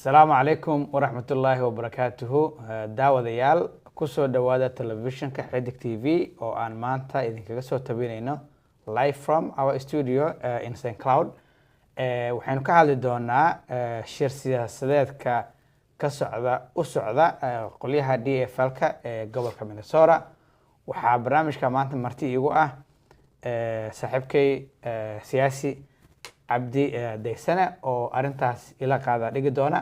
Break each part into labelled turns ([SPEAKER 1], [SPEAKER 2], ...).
[SPEAKER 1] السلام عليكم ورحمة الله وبركاته. داوديال kusoo dhawaada telefishinka Xidig TV oo aan maanta idinkaga soo tabinayno live from our studio in St Cloud. Waxaynu ka hadli doonaa shir siyaasadeedka ka socda qolyaha DFL-ka ee gobolka Minnesota. Waxaa barnaamijka maanta marti igu ah saaxiibkay siyaasi Cabdi Daysane oo arintaas ila qaada dhigi doona.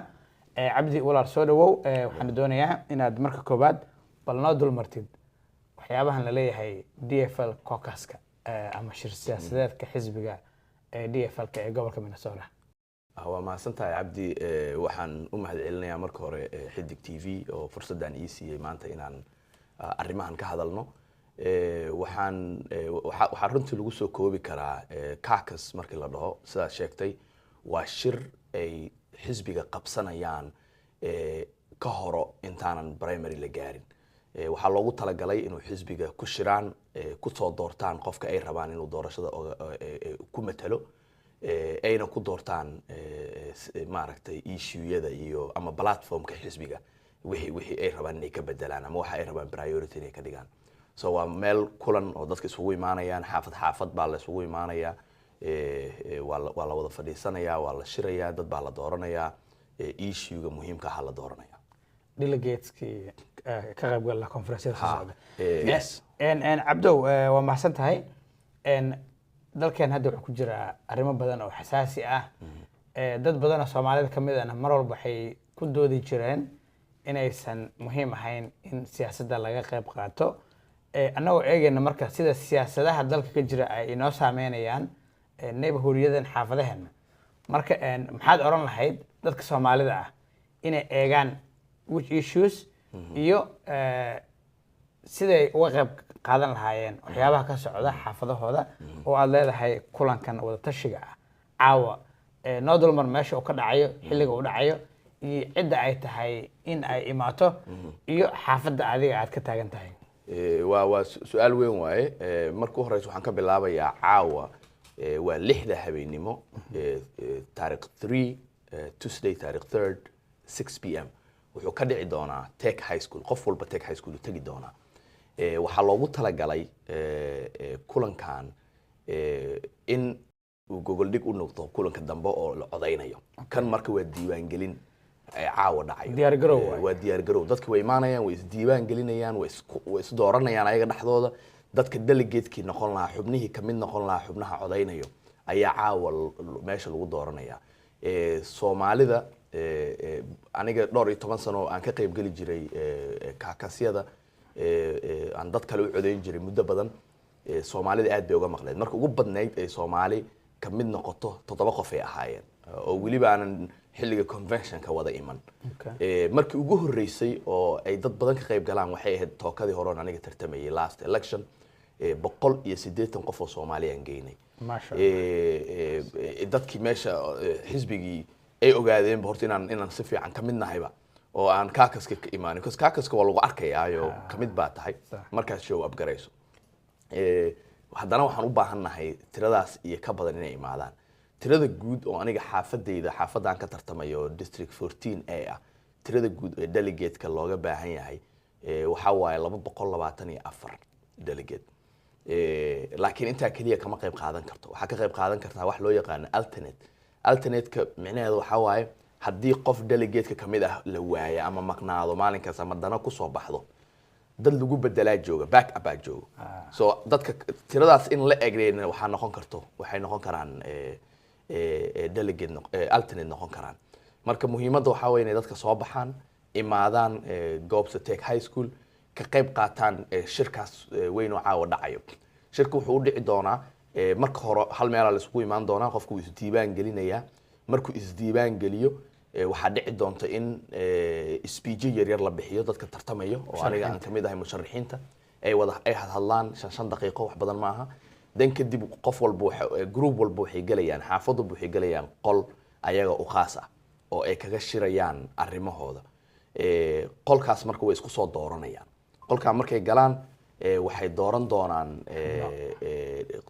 [SPEAKER 1] Cabdi walaal soo dhawow. Waxaan doonayaa inaad marka koobaad bal noo dul martid waxyaabahan la leeyahay DFL caucus-ka ama shir siyaasadeedka xisbiga DFL-ka ee gobolka Minnesota.
[SPEAKER 2] waa mahadsantahay Cabdi. waxaan u mahadcelinayaa marka hore Xidig TV oo fursaddan ii siiyay maanta inaan arrimahan ka hadalno. waxaan runtii lagu soo koobi karaa caucus markii la dhaho sidaad sheegtay waa shir ay xisbiga qabsanayaan ka horo intaanan primary la gaarin. waxaa loogu talagalay inuu xisbiga ku shiraan ku soo doortaan qofka ay rabaan inuu doorashada ku matalo ayna ku doortaan maaragtay issue-yada iyo ama platformka xisbiga wixii ay rabaan inay ka bedelaan ama waxa ay rabaan priority inay ka dhigaan. So waa meel kulan oo dadka isugu imaanayaan xaafad baa la isugu imaanayaa. waa la wada fadhiisanayaa, waa la shirayaa, dad baa la dooranayaa, issue-ga muhiimka ah la dooranaya.
[SPEAKER 1] Delegates-ki ka qayb gala conference-yada socda.
[SPEAKER 2] Yes.
[SPEAKER 1] Cabdow waa mahadsan tahay. dalkeen hadda wuxuu ku jira arrimo badan oo xasaasi ah. dad badan oo Soomaalida kamid ah mar walba waxay ku doodi jireen inaysan muhiim ahayn in siyaasadda laga qayb qaato. annagoo eegayna marka sida siyaasadaha dalka ka jira ay inoo saameynayaan neighborhood-yadan xaafadaheena. marka maxaad oran lahayd dadka Soomaalida ah inay eegaan which issues iyo siday uga qayb qaadan lahaayeen waxyaabaha ka socda xaafadahooda oo aad leedahay kulankan wada tashiga ah caawa noo dulmar meesha uu ka dhacayo xilliga uu dhacayo iyo cidda ay tahay in ay imaato iyo xaafadda adiga aad ka taagan tahay.
[SPEAKER 2] waa su'aal weyn waaye. marka u horeysa waxaan ka bilaabayaa caawa waa 6 habeenimo taariikh 3 Tuesday taariikh 3 6 PM wuxuu ka dhici doonaa Tech High School. qof walba Tech High School tagi doonaa. waxaa loogu talagalay kulankan in uu gogol dhig u noqdo kulanka dambe oo la codeynayo. kan marka waa diiwaan gelin caawa dhacayo.
[SPEAKER 1] diyaar garow
[SPEAKER 2] waa diyaar garow. dadku way imaanayaan, way is diiwaan gelinayaan, way is dooranayaan ayaga dhaxdooda. dadka delegatekii noqon lahaa, xubnihii kamid noqon lahaa xubnaha codeynayo ayaa caawa meesha lagu dooranaya. Soomaalida aniga dhowr iyo 10 sano aan ka qayb gali jiray caucus-yada aan dad kale u codeyn jiray muddo badan. Soomaalida aad bay uga maqleen. marka ugu badnayd ay Soomaali kamid noqoto 7 qof ay ahaayeen oo waliba aan xilliga convention-ka wada iman. markii ugu horeysay oo ay dad badan ka qayb galaan waxay ahayd tookadii hore oo aniga tartamayay last election. 180 qof oo Soomaaliyan geynay. dadkii meesha xisbigii ay ogaadeen horta inaan si fiican kamid nahayba oo aan caucus-ka ka imaanin. because caucus-ka waa lagu arkayaa kamid baa tahay markaad show up garayso. haddana waxaan u baahannahay tiradaas iyo ka badan inay imaadaan. tirada guud oo aniga xaafadaan ka tartamayo district 14A ah, tirada guud ee delegate-ka looga baahan yahay waxa waaye 224 delegate. laakiin intaa kaliya kama qayb qaadan karto. waxaa ka qayb qaadan kartaa wax loo yaqaan alternate-ka micnaheedu waxa waaye haddii qof delegate-ka kamid ah la waayo ama maqnaado maalinkaas ama dana ku soo baxdo, dad lagu bedelaa jooga, back up jooga. so dadka tiradaas in la eegreeyna waxay noqon karaan delegate alternate noqon karaan. marka muhiimadda waxa weeye inay dadka soo baxaan, imaadaan goobta Tech High School, ka qayb qaataan shirkaas weyn oo caawa dhacayo. shirku wuxuu u dhici doonaa marka hore hal meel la isugu imaan doonaa. qofku is diiwaan gelinayaa. markuu is diiwaan geliyo waxaa dhici doonta in speech yar la bixiyo dadka tartamayo oo aniga aan kamid ahay musharaxiinta ay hadlaan 5 daqiiqo wax badan maaha. dan kadib qof walba group walba waxay galayaan, xaafad walba waxay galayaan qol ayaga u khaas ah oo ay kaga shirayaan arrimahooda. qolkaas marka way isku soo dooranayaan. qolka markay galaan waxay dooran doonaan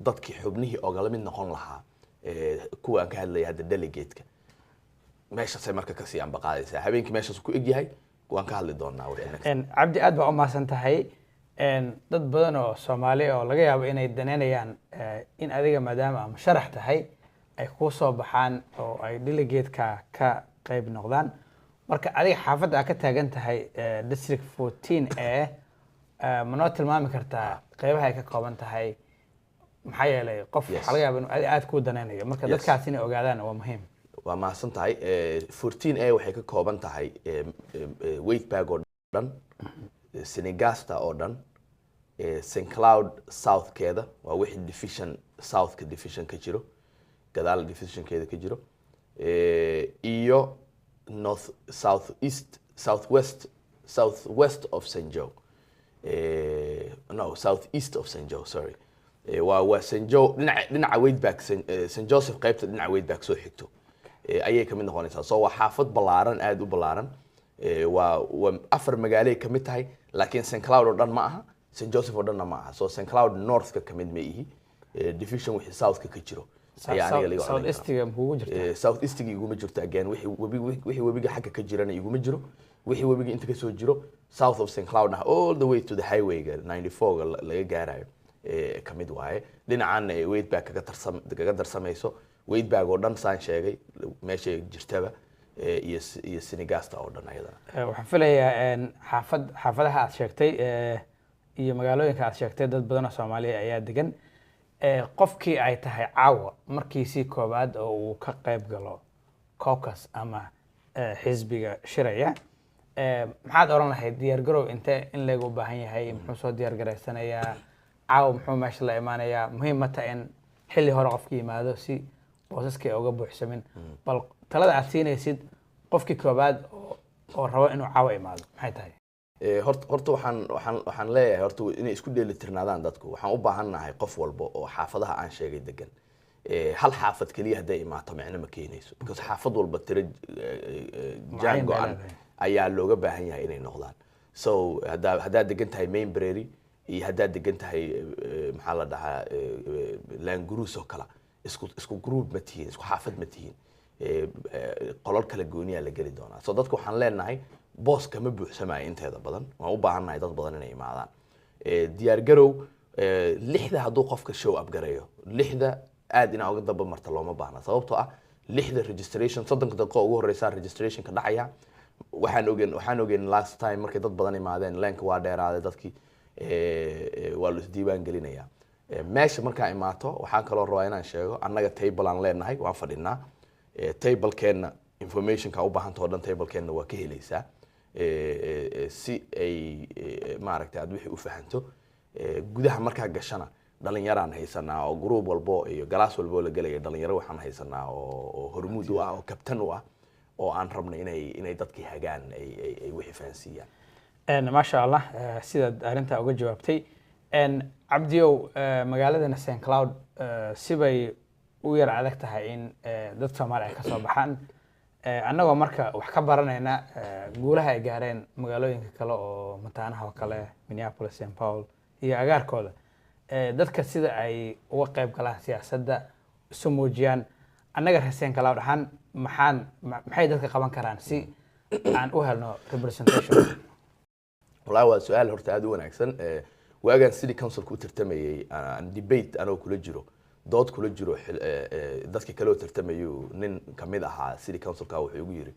[SPEAKER 2] dadkii xubnihii ogala mid noqon lahaa kuwa aan ka hadlaya hadda delegate-ka. meeshaasay marka kasii ambaqaadaysaa habeenkii meeshaas ku egyahay waan ka hadli doonaa wixii next.
[SPEAKER 1] cabdi aad baa u mahadsan tahay dad badan oo Soomaali oo laga yaabo inay daneynayaan in adiga maadaama ama sharax tahay ay ku soo baxaan oo ay delegate-ka ka qayb noqdaan marka adiga xaafadda aad ka taagan tahay district 14A ma noo tilmaami kartaa qaybaha ay ka kooban tahay maxaa yeelay qof waxa laga yaabo inuu aad ku daneynayo marka dadkaas inay ogaadaan waa muhiim.
[SPEAKER 2] waa mahadsan tahay 14A waxay ka kooban tahay Wade-Bag oo dhan Senegasta oo dhan St Cloud South-keeda waa wixii division South-ka division ka jiro gadaal division-keeda ka jiro iyo North South East Southwest of St Joe no Southeast of St Joe sorry waa St Joe dhinaca Wade-Bag St Joseph qaybta dhinaca Wade-Bag soo xigto ayay kamid noqonaysaa soo waa xaafad ballaaran aad u ballaaran waa afar magaalo ka mid tahay laakiin St Cloud oo dhan ma aha St Joseph oo dhanna ma aha soo St Cloud North-ka kamid ma ihi division wixii South-ka ka jiro ayaa aniga liga
[SPEAKER 1] South East-ga muxuu jirtaa
[SPEAKER 2] South East-ga iguma jirto again wixii webiga xagga ka jirana iguma jiro wixii webiga inta ka soo jiro South of St Cloud all the way to the highway-ga 94-ga laga gaarayo kamid waaye dhinacan Wade-Bag kaga darsamayso Wade-Bag oo dhan saan sheegay meesha jirtaba iyo Senegasta oo dhan ayadana
[SPEAKER 1] waxaan filayaa xaafadaha aad sheegtay iyo magaalooyinka aad sheegtay dad badan oo Soomaaliya ayaa degan qofkii ay tahay caawa markiisii koobaad oo uu ka qayb galo caucus ama xisbiga shiraya maxaad oran lahayd diyaar garow intee in lagu baahan yahay muxuu soo diyaar gareysanayaa caawa muxuu meesha la imaanayaa muhiim ma tahay in xilli hore qofkii yimaado si boosaskii ay uga buuxsamin bal talada aad siinaysid qofkii koobaad oo rabo inuu caawa imaado maxay tahay
[SPEAKER 2] horta waxaan leeyahay horta inay isku dheelitirnaadaan dadku waxaan u baahannahay qof walba oo xaafadaha aan sheegay degan hal xaafad kaliya hadday imaato macno ma keenayso because xaafad walba tiro jaan go-an ayaa looga baahan yahay inay noqdaan so haddaad degan tahay Mainbury iyo haddaad degan tahay maxaa la dhahaa Langurus oo kale isku group ma tihiin isku xaafad ma tihiin qolal kala gooniya la geli doonaa so dadku waxaan leenahay boos kama buuxsamayo inteeda badan waan u baahannahay dad badan inay imaadaan diyaar garow 6 hadduu qofka show up gareeyo 6 aad inaa uga daba marta looma baahna sababtoo ah 6 registration 30 daqiiqo ugu horeysa registration ka dhacaya waxaan ogeyn last time markay dad badan imaadeen leenka waa dheeraaday dadkii waa la isdiiwaan gelinayaa meesha markaa imaato waxaan kaloo rabaa inaan sheego annaga table aan leenahay waan fadhinaa table-keenna information-ka u baahantao dhan table-keenna waa ka helaysaa si ay maaragtay aad wixii u fahanto gudaha markaa gashana dhalinyaraan haysanaa oo group walbo iyo galaas walbo la gelaya dhalinyaro waxaan haysanaa oo hormuud u ah oo kabtan u ah oo aan rabno inay dadkii hagaan ay wixii fahansiiyaan
[SPEAKER 1] maasha Allah sidaad arrinta uga jawaabtay cabdiyow magaaladana St Cloud sibay u yar adag tahay in dad Soomaali ay ka soo baxaan annagoo marka wax ka baranayna guulaha ay gaareen magaalooyinka kale oo mataanaha oo kale Minneapolis, St Paul iyo agaarkooda dadka sida ay uga qayb galaan siyaasadda isu muujiyaan annaga St Cloud ahaan maxay dadka qaban karaan si aan u helno representation
[SPEAKER 2] والله waa su'aal horta aad u wanaagsan waagan city council ku tartamayay aan debate anoo kula jiro dood kula jiro dadka kale oo tartamayo nin kamid ahaa city council ka wuxuu ugu yiri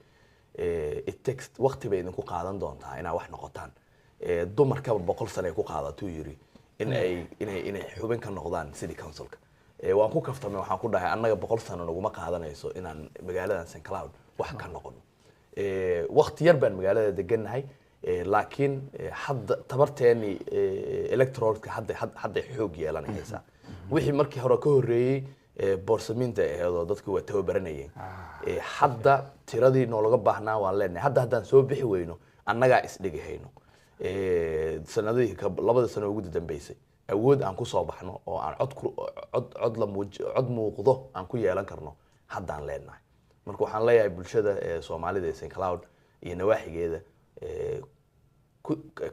[SPEAKER 2] it takes waqti bay idinku qaadan doontaa inaa wax noqotaan dumarka 100 sano ay ku qaadato yiri inay xubin ka noqdaan city council ka waan ku kaftamay waxaan ku dhahay annaga 100 sano naguma qaadanayso inaan magaalada St Cloud wax ka noqono waqti yar baan magaalada deganahay laakiin hadda tabarteeni electoralka hadda xoog yeelanaysa wixii markii hore ka horeeyay boorsaminta ahayd dadku waa tababaranayeen hadda tiradii noo laga baahnaa waan leenahay haddaan soo bixi weyno annaga isdhigahayno sanadihii labada sano ugu dambeysay awood aan ku soo baxno oo aan cod muuqdo aan ku yeelan karno haddaan leenahay marka waxaan leeyahay bulshada Soomaalida ee St Cloud iyo nawaaxigeeda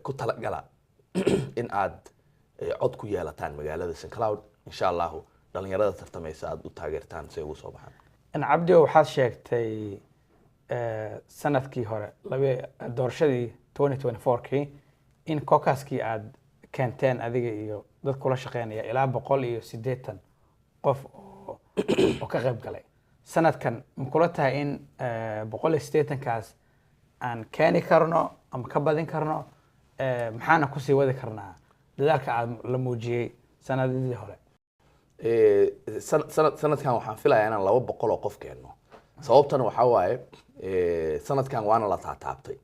[SPEAKER 2] ku talagala in aad cod ku yeelataan magaalada St Cloud insha Allah dhalinyarada tartamaysa aad u taageertaan si ay ugu soo baxaan
[SPEAKER 1] cabdi waxaad sheegtay sanadkii hore doorashadii 2024kii in caucuskii aad keenteen adiga iyo dad kula shaqeynaya ilaa 180 qof oo ka qayb galay sanadkan ma kula tahay in 180kaas aan keeni karno ama ka badin karno maxaana kusii wadi karnaa dadaalka aad la muujiyey sanadadii hore
[SPEAKER 2] sanadkan waxaan filayaa inaan 200 oo qof keenno sababtana waxaa waaye sanadkan waana la taataabtay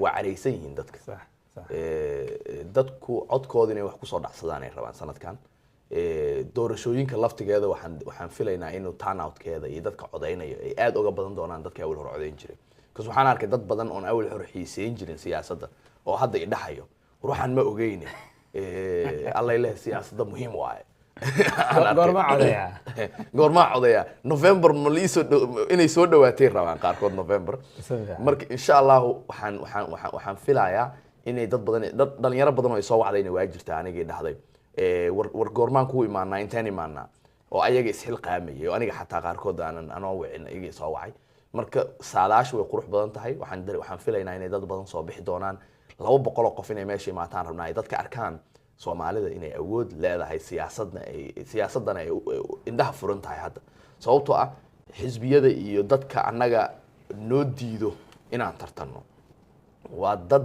[SPEAKER 2] waa careysan yihiin dadka dadku codkooda inay wax kusoo dhacsadaan ay rabaan sanadkan doorashooyinka laftigeeda waxaan filaynaa inuu turnoutkeeda iyo dadka codeynaya ay aad uga badan doonaan dadka awal hore codeyn jiray because waxaan arkay dad badan oon awal hore xiiseyn jirin siyaasadda oo hadda i dhaxayo ruuxan ma ogeyne allay leh siyaasadda muhiim waaye goormaa codeeyaa November ma liiso inay soo dhawaatay rabaan qaarkood November marka insha Allah waxaan filayaa inay dad badan dhalinyaro badan oo soo wacdayna waa jirtaa anigii dhahday war goormaan ku imaanaa intaan imaanaa oo ayaga isxil qaamayay oo aniga xataa qaarkood aanan anoo wicin iyaga soo wacay marka saadaashu way qurux badan tahay waxaan filaynaa inay dad badan soo bixi doonaan 200 qof inay meesha imaataan rabnaa ay dadka arkaan Soomaalida inay awood leedahay siyaasadana ay indhaha furan tahay hadda sababtoo ah xisbiyada iyo dadka annaga noo diido inaan tartanno waa dad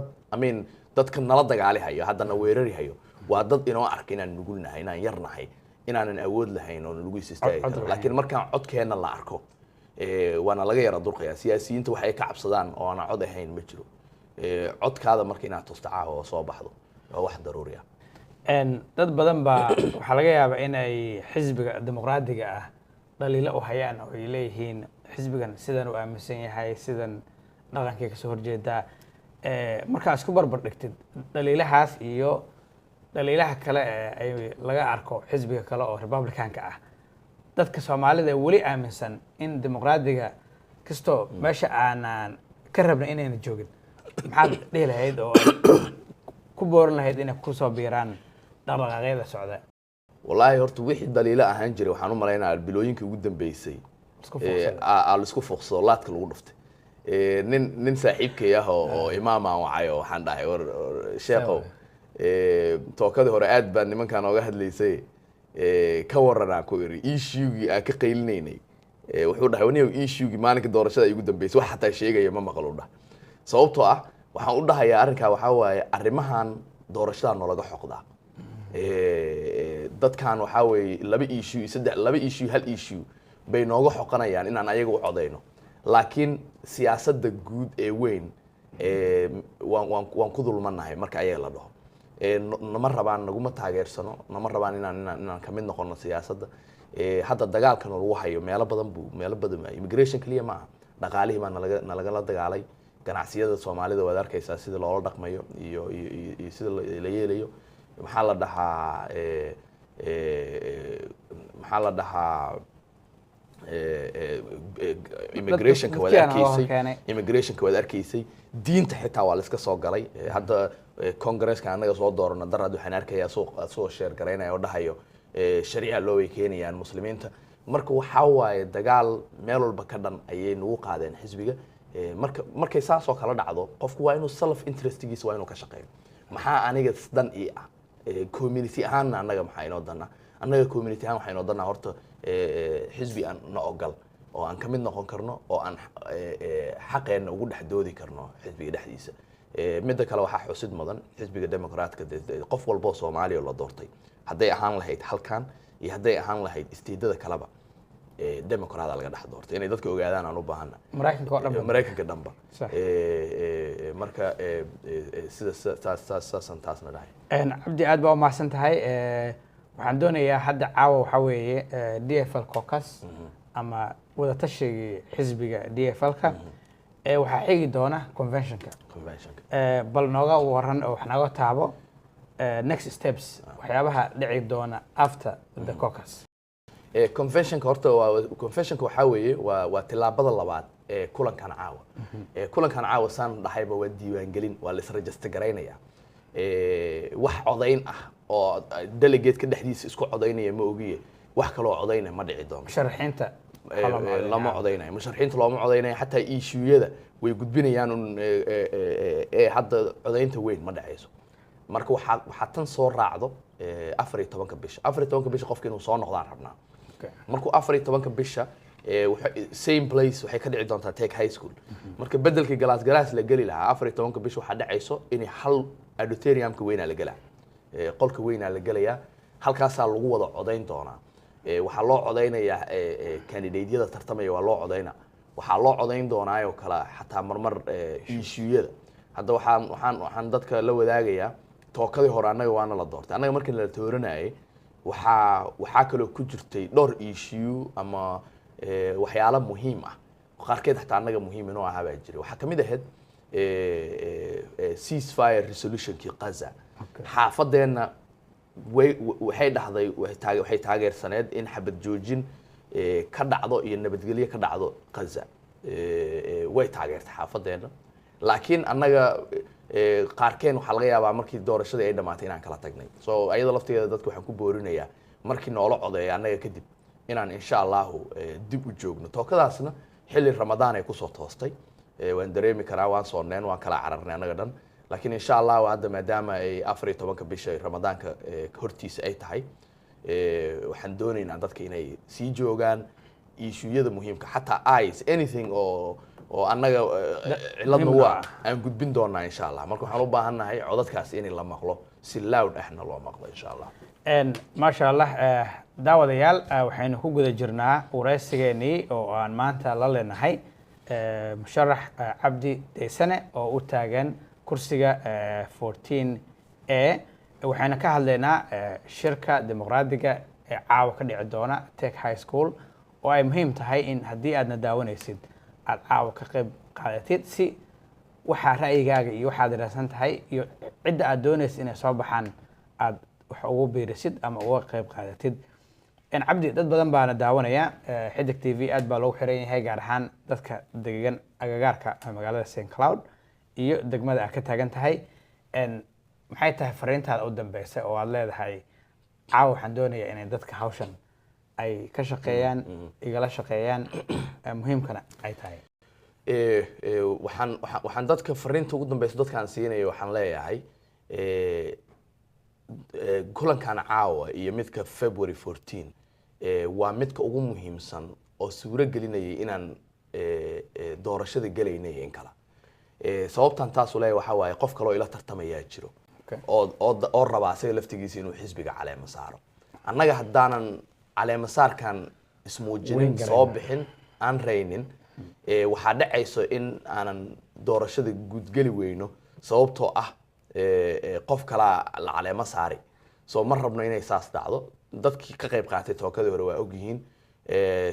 [SPEAKER 2] dadka nala dagaalihayo haddana weerari hayo waa dad inoo arka inaan nugulnahay inaan yarnahay inaanan awood lahayn oo lagu istaagi karo laakiin markaan codkeena la arko waana laga yara durqaya siyaasiyiinta waxay ka cabsadaan oo aan cod ahayn ma jiro codkaada marka inaad tustacaa oo soo baxdo waa wax daruuri ah
[SPEAKER 1] dad badan baa waxaa laga yaabaa in ay xisbiga dimuqraadiga ah dhaliilo u hayaan oo ay leeyihiin xisbigan sidan u aaminsan yahay sidan dhaqankii kasoo horjeedaa markaa isku barbar dhigtid dhaliilahaas iyo dhaliilaha kale ee ay laga arko xisbiga kale oo republicanka ah dadka Soomaalida weli aaminsan in dimuqraadiga kasto meesha aanan ka rabna inayna joogin maxaad dhihi lahayd oo ku booran lahayd inay ku soo biiraan dhaqdhaqaaqyada socda
[SPEAKER 2] wallahi horta wixii dhaliilo ahaan jiray waxaan u maleynayaa bilooyinkii ugu dambeysay isku fuuqsado laadka lagu dhuftay nin saaxiibkay ah oo imaam aan wacay oo waxaan dhahay war sheekhow tookadii hore aad baan nimankan ooga hadlaysay ka waranaa ku iri issue-gii aan ka qaylinaynay wuxuu dhahay waniyow issue-gii maalinka doorashada ay ugu dambeysay wax xataa sheegaya ma maqal u dhah sababtoo ah waxaan u dhahayaa arrinkaa waxaa waaye arrimahan doorashada noolaga xoqdaa dadkan waxaa weeye laba issue hal issue bay nooga xoqanayaan inaan ayaga u codeyno laakiin siyaasadda guud ee weyn waan ku dulmanahay marka ayaga la dhaho nama rabaan naguma taageersano nama rabaan inaan ka mid noqono siyaasadda hadda dagaalkan lagu hayo meelo badan immigration kaliya maaha dhaqaalihii baa nalagala dagaalay ganacsiyada Soomaalida waad arkaysaa sida loola dhaqmayo iyo sida la yeelayo maxaa la dhahaa immigrationka waad arkaysay diinta xitaa waa la iska soo galay hadda Congress-ka anaga soo doorano darad waxaan arkayaa soo share gareynaya oo dhahayo shariica loo way keenayaan muslimiinta marka waxa waaye dagaal meel walba ka dhan ayay nagu qaadeen xisbiga markay saas oo kala dhacdo qofku waa inuu self interestigiisa waa inuu ka shaqeeyo maxaa aniga dan ii ah community ahaan anaga maxaa inoo dana anaga community ahaan waxaa inoo dana horta xisbi aan na ogal oo aan ka mid noqon karno oo aan xaqeena ugu dhex doodi karno xisbiga dhexdiisa midda kale waxaa xusid mudan xisbiga dimuqraadka qof walba oo Soomaaliya la doortay hadday ahaan lahayd halkan iyo hadday ahaan lahayd isteedada kaleba dimuqraad laga dhex doortay inay dadka ogaadaan aan u baahana Mareykanka dhanba marka sida taasna dhahay
[SPEAKER 1] Cabdi aad baa u mahadsan tahay waxaan doonayaa hadda caawa waxa weeye DFL caucus ama wada tashigii xisbiga DFL-ka waxaa xigi doona convention-ka bal nooga waran oo wax naga taabo next steps waxyaabaha dhici doona after the caucus
[SPEAKER 2] convention-ka horta convention-ka waxa weeye waa tilaabada labaad ee kulankan caawa saan dhahayba waa diiwaan gelin waa la is register gareynaya wax codayn ah oo delegate ka dhexdiisa isku codaynaya ma ogiye wax kale oo codayna ma dhici doono
[SPEAKER 1] sharaxiinta
[SPEAKER 2] lama codeynayo musharaxiinta looma codeynayo xataa issue-yada way gudbinayaan hadda codeynta weyn ma dhacayso marka waxaa tan soo raacdo 14 bisha 14 bisha qofka inuu soo noqdaan rabnaa markuu 14 bisha same place waxay ka dhici doontaa Tech High School marka bedelkii galaas la geli lahaa 14 bisha waxaa dhacayso in hal auditoriumka weynaa la galaa qolka weynaa la galayaa halkaasaa lagu wada codeyn doonaa waxaa loo codeynayaa candidateyada tartamaya waa loo codeynaa waxaa loo codeyn doonaa oo kala xataa marmar issue-yada hadda waxaan dadka la wadaagayaa tookadii hore annaga waana la doortay annaga markii la tooranayay waxaa kaloo ku jirtay dhowr issue ama waxyaalo muhiim ah qaarkeed xataa annaga muhiim inoo ahaa baa jiray waxaa kamid ahayd ceasefire resolutionkii Gaza xaafadeenna waxay dhahday waxay taageersaneed in xabad joojin ka dhacdo iyo nabadgelyo ka dhacdo Gaza way taageertay xaafadeenna laakiin annaga qaarkeen waxaa laga yaabaa markii doorashadii ay dhamaatay inaan kala tagnay so ayada lafteeda dadka waxaan ku boorinayaa markii noola codeeyo annaga kadib inaan insha allahu dib u joogno tookadaasna xilli ramadaan ay kusoo toostay waan dareemi karaa waan soonneen waan kala cararnay annaga dhan laakiin insha allahu hadda maadaama ay 14 bisha ramadaanka hortiisa ay tahay waxaan doonaynaa dadka inay sii joogaan issue-yada muhiimka xataa anything oo annaga ciladna waa aan gudbin doonaa insha allah marka waxaan u baahannahay codadkaas in la maqlo si loud ahna loo maqlo insha allah
[SPEAKER 1] maasha allah daawadayaal waxaynu ku guda jirnaa wareysigeenii oo aan maanta la leenahay musharax cabdi deysane oo u taagan kursiga 14A waxayna ka hadlaynaa shirka dimuqraadiga ee caawa ka dhici doona Tech High School oo ay muhiim tahay in haddii aadna daawanaysid aad caawa ka qayb qaadatid si waxaa ra'yigaaga iyo waxaad raadsan tahay iyo cidda aad doonaysid inay soo baxaan aad wax ugu biirisid ama uga qayb qaadatid cabdi dad badan baana daawanaya xidig TV aad baa loogu xiran yahay gaar ahaan dadka degan agagaarka magaalada St Cloud iyo degmada aad ka taagan tahay maxay tahay fariintaada u dambeysay oo aad leedahay caawa waxaan doonayaa inay dadka hawshan ay ka shaqeeyaan igala shaqeeyaan muhiimkana ay tahay
[SPEAKER 2] waxaan dadka fariinta ugu dambeysay dadkaan siinayo waxaan leeyahay kulankan caawa iyo midka February 14 waa midka ugu muhiimsan oo suuro gelinayay inaan doorashada galaynay in kala sababtan taas u leeyahay waxa waaye qof kale oo ila tartamaya jiro oo raba asaga laftigiisa inuu xisbiga caleema saaro annaga haddaanan caleema saarkan ismuujinin soo bixin aan reynin waxaa dhacayso in aanan doorashada gudgeli weyno sababtoo ah qof kala la caleema saari soo mar rabno inay saas dhacdo dadkii ka qayb qaatay tookadii hore waa og yihiin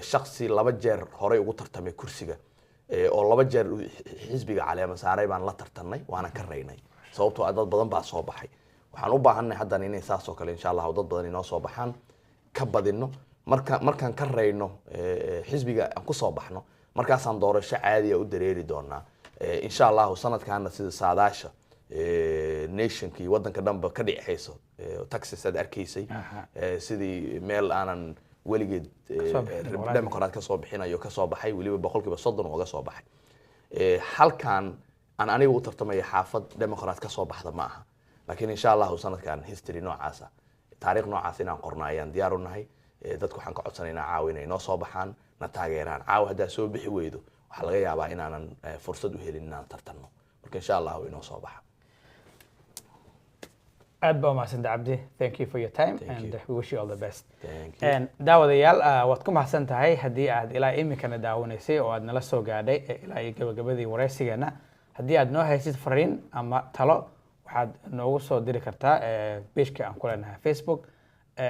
[SPEAKER 2] shakhsi 2 jeer hore ugu tartamay kursiga oo 2 jeer xisbiga caleema saaray baan la tartanay waana ka reynay sababtoo ah dad badan baa soo baxay waxaan u baahannahay haddana inay saas oo kale insha Allah dad badan inoo soo baxaan ka badino markaan ka reyno xisbiga aan ku soo baxno markaasaan doorasho caadi ah u dareeri doonaa insha Allah sanadkaana sida saadaasha nationkii wadanka dhanba ka dhicayso Texas aad arkaysay sidii meel aanan weligeed democrat ka soo bixinayo ka soo baxay waliba 30% uga soo baxay halkan aan anigu u tartamay xaafad democrat ka soo baxda ma aha laakiin insha Allah sanadkan history noocaas taariikh noocaas inaan qorno ayaan diyaar u nahay dadku waxaan ka codsanaynaa caawa inay noo soo baxaan na taageeraan caawa haddaa soo bixi weydo waxaa laga yaabaa inaanan fursad u helin inaan tartanno marka insha Allah inoo soo baxa
[SPEAKER 1] aad baa mahadsantahay cabdi thank you for your time and we wish you all the best
[SPEAKER 2] Thank you.
[SPEAKER 1] daawadayaal waad ku mahadsan tahay haddii aad ilaa iminkana daawanaysay oo aad nala soo gaadhay ilaa iyo gabagabadii wareysigeena haddii aad noo haysid fariin ama talo waxaad noogu soo diri kartaa pageka aan ku leenahay Facebook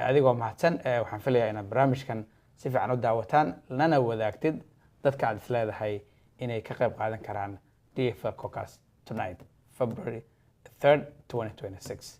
[SPEAKER 1] adigoo mahadsan waxaan filayaa inaad barnaamijkan si fiican u daawataan lana wadaagtid dadka aad isleedahay inay ka qayb qaadan karaan DFL caucus tonight February 3rd 2026